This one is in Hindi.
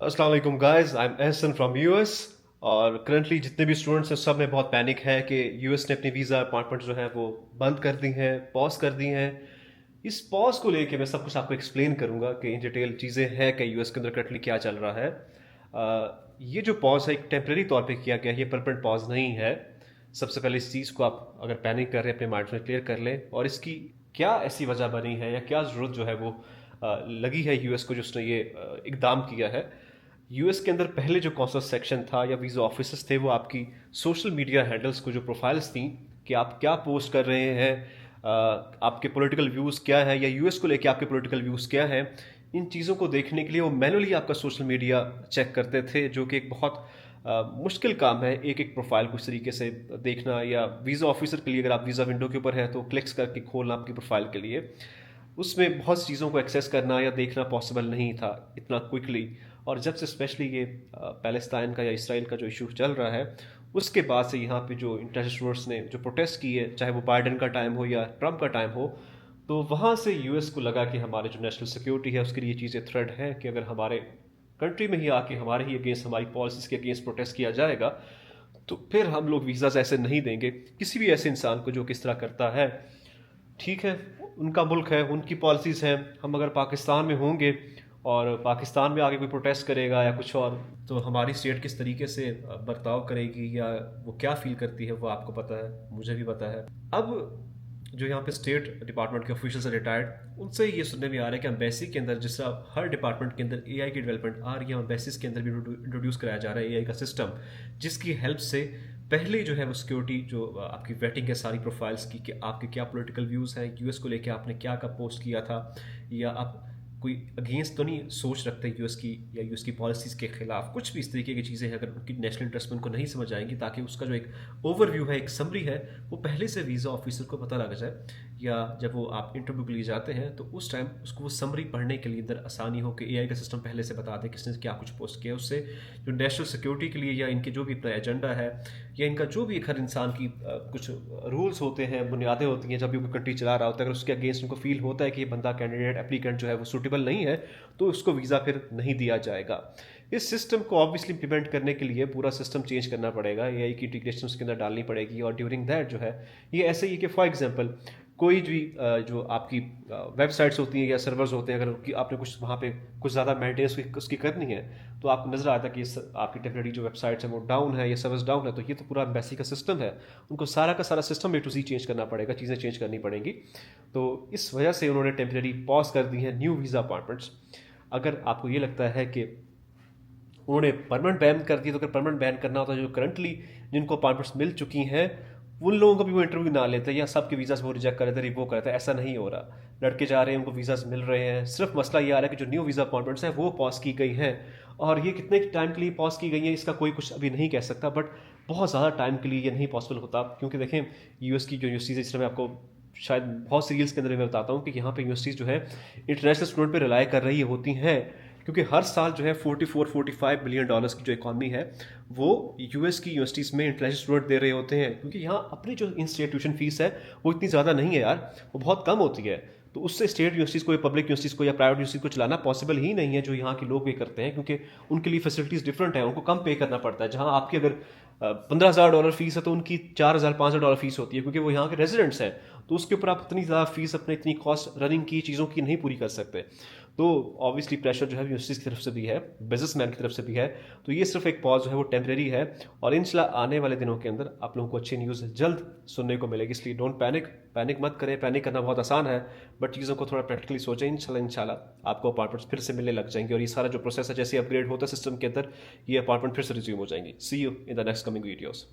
अस्सलाम वालेकुम guys, I am Ehsan from US. और करंटली जितने भी स्टूडेंट्स हैं सब में बहुत पैनिक है कि यूएस ने अपनी वीज़ा अपॉइंटमेंट जो है वो बंद कर दी हैं, पॉज कर दी हैं। इस पॉज को लेके मैं सब कुछ आपको एक्सप्लेन करूंगा कि इन डिटेल चीज़ें हैं कि यूएस के अंदर करंटली क्या चल रहा है। ये जो पॉज है एक टेम्प्रेरी तौर पे किया गया है, ये परमानेंट पॉज नहीं है। सबसे पहले इस चीज़ को आप अगर पैनिक कर रहे हैं अपने माइंड में क्लियर कर लें, और इसकी क्या ऐसी वजह बनी है या क्या ज़रूरत जो है वो लगी है यूएस को, जिसने ये इकदाम किया है। यूएस के अंदर पहले जो कौंसल सेक्शन था या वीज़ा ऑफिसर्स थे, वो आपकी सोशल मीडिया हैंडल्स को जो प्रोफाइल्स थी कि आप क्या पोस्ट कर रहे हैं, आपके पॉलिटिकल व्यूज़ क्या है या यूएस को लेके आपके पॉलिटिकल व्यूज़ क्या हैं, इन चीज़ों को देखने के लिए वो मैनुअली आपका सोशल मीडिया चेक करते थे, जो कि एक बहुत मुश्किल काम है एक एक प्रोफाइल को इस तरीके से देखना। या वीज़ा ऑफिसर के लिए अगर आप वीज़ा विंडो के ऊपर है तो क्लिक्स करके खोलना आपकी प्रोफाइल के लिए, उसमें बहुत सी चीज़ों को एक्सेस करना या देखना पॉसिबल नहीं था इतना क्विकली। और जब से स्पेशली ये पैलेस्टाइन का या इसराइल का जो इशू चल रहा है, उसके बाद से यहाँ पे जो इंटरनेशनल स्टूडेंट्स ने जो प्रोटेस्ट किए, चाहे वो बाइडन का टाइम हो या ट्रंप का टाइम हो, तो वहाँ से यूएस को लगा कि हमारे जो नेशनल सिक्योरिटी है उसके लिए ये चीज़ें थ्रेट है कि अगर हमारे कंट्री में ही आके हमारे ही अगेंस्ट, हमारी पॉलिसीज़ के अगेंस्ट प्रोटेस्ट किया जाएगा, तो फिर हम लोग वीज़ाज ऐसे नहीं देंगे किसी भी ऐसे इंसान को जो किस तरह करता है। ठीक है, उनका मुल्क है, उनकी पॉलिसीज़ हैं। हम अगर पाकिस्तान में होंगे और पाकिस्तान में आगे कोई प्रोटेस्ट करेगा या कुछ और, तो हमारी स्टेट किस तरीके से बर्ताव करेगी या वो क्या फील करती है वो आपको पता है, मुझे भी पता है। अब जो यहाँ पे स्टेट डिपार्टमेंट के ऑफिशियल से रिटायर्ड, उनसे ये सुनने में आ रहा है कि एम्बेसी के अंदर जिस तरह हर डिपार्टमेंट के अंदर एआई की डेवलपमेंट आ रही है, एम्बेसीज के अंदर भी इंट्रोड्यूस कराया जा रहा है एआई का सिस्टम, जिसकी हेल्प से पहले जो है वो सिक्योरिटी जो आपकी वेटिंग है सारी प्रोफाइल्स की, कि आपके क्या पॉलिटिकल व्यूज़ हैं, यूएस को लेके आपने क्या का पोस्ट किया था, या आप कोई अगेंस्ट तो नहीं सोच रखते यूएस की या यूएस की पॉलिसीज़ के खिलाफ, कुछ भी इस तरीके की चीज़ें हैं अगर उनकी नेशनल इंटरेस्ट में उनको नहीं समझ आएंगी, ताकि उसका जो एक ओवरव्यू है, एक समरी है, वो पहले से वीज़ा ऑफिसर को पता लग जाए, या जब वो आप इंटरव्यू के लिए जाते हैं तो उस टाइम उसको वो समरी पढ़ने के लिए अंदर आसानी हो कि एआई का सिस्टम पहले से बता दे किसने क्या कुछ पोस्ट किया। उससे जो नेशनल सिक्योरिटी के लिए या इनके जो भी अपना एजेंडा है या इनका जो भी एक हर इंसान की कुछ रूल्स होते हैं, बुनियादें होती हैं, जब भी वो कंट्री चला रहा होता है, अगर उसके अगेंस्ट उनको फील होता है कि ये बंदा कैंडिडेट एप्लीकेंट जो है वो सूटेबल नहीं है, तो उसको वीज़ा फिर नहीं दिया जाएगा। इस सिस्टम को ऑब्वियसली इम्प्लीमेंट करने के लिए पूरा सिस्टम चेंज करना पड़ेगा, एआई की इंटीग्रेशन उसके अंदर डालनी पड़ेगी। और ड्यूरिंग दैट जो है ये ऐसे ही कि फॉर एग्जांपल कोई भी जो आपकी वेबसाइट्स होती हैं या सर्वर्स होते हैं, अगर आपने कुछ वहाँ पे कुछ ज़्यादा मेंटेनेंस उसकी करनी है, तो आपको नज़र आता है कि आपकी टेम्परेरी जो वेबसाइट्स हैं वो डाउन है या सर्वर्स डाउन है, तो ये तो पूरा एम्बेसी का सिस्टम है, उनको सारा का सारा system A to Z change करना पड़ेगा, चीज़ें चेंज करनी पड़ेंगी। तो इस वजह से उन्होंने टेम्परेरी पॉज कर दी है न्यू वीज़ा अपॉइंटमेंट्स। अगर आपको ये लगता है कि उन्होंने परमानेंट बैन कर दिया, तो अगर परमानेंट बैन करना होता है, जो करंटली जिनको अपॉइंटमेंट्स मिल चुकी हैं उन लोगों को भी वो इंटरव्यू ना लेते या सबके वीज़ाज वो रिजेक्ट कर देते, रिवोक कर देते। ऐसा नहीं हो रहा, लड़के जा रहे हैं, उनको वीज़ाज मिल रहे हैं। सिर्फ मसला ये आ रहा है कि जो न्यू वीज़ा अपॉइंटमेंट्स हैं वो पॉज की गई हैं, और ये कितने टाइम के लिए पॉज की गई हैं इसका कोई कुछ अभी नहीं कह सकता, बट बहुत ज़्यादा टाइम के लिए ये नहीं पॉसिबल होता। क्योंकि देखें, यूएस की जो यूनिवर्सिटीज़ है, जिसमें मैं आपको शायद बहुत सीरियल्स के अंदर मैं बताता हूँ कि यहाँ पे यूनिवर्सिटीज़ जो है इंटरनेशनल स्टूडेंट पे रिलाई कर रही होती हैं, क्योंकि हर साल जो है 44-45 बिलियन डॉलर्स की जो इकॉनमी है वो यूएस की यूनिवर्सिटीज़ में इंटरनेशनल स्टूडेंट दे रहे होते हैं। क्योंकि यहाँ अपनी जो इन स्टेट ट्यूशन फीस है वो इतनी ज़्यादा नहीं है यार, वो बहुत कम होती है। तो उससे स्टेट यूनिवर्सिटीज़ को या पब्लिक यूनिवर्सिटीज़ को या प्राइवेट यूनिवर्सिटीज़ को चलाना पॉसिबल ही नहीं है जो यहाँ के लोग पे करते हैं, क्योंकि उनके लिए फैसिलिटीज़ डिफरेंट है, उनको कम पे करना पड़ता है। जहाँ आपकी अगर $15,000 फीस है तो उनकी $4,000-5,000 फीस होती है, क्योंकि वो यहाँ के रेजिडेंट्स हैं। तो उसके ऊपर आप इतनी ज़्यादा फीस अपने इतनी कॉस्ट रनिंग की चीज़ों की नहीं पूरी कर सकते। तो ऑब्वियसली प्रेशर जो है यूनिवर्सिटीज़ की तरफ से भी है, बिजनेसमैन की तरफ से भी है। तो ये सिर्फ एक पॉज जो है वो टेम्परेरी है, और इंशाल्लाह आने वाले दिनों के अंदर आप लोगों को अच्छी न्यूज़ जल्द सुनने को मिलेगी। इसलिए डोंट पैनिक, पैनिक मत करें। पैनिक करना बहुत आसान है, बट चीज़ों को थोड़ा प्रैक्टिकली सोचें। इंशाल्लाह आपको अपॉइंटमेंट्स फिर से मिलने लग जाएंगे, और ये सारा जो प्रोसेस है जैसे अपग्रेड होता है सिस्टम के अंदर, ये अपॉइंटमेंट फिर से रिज्यूम हो जाएंगी। See you in the next coming videos.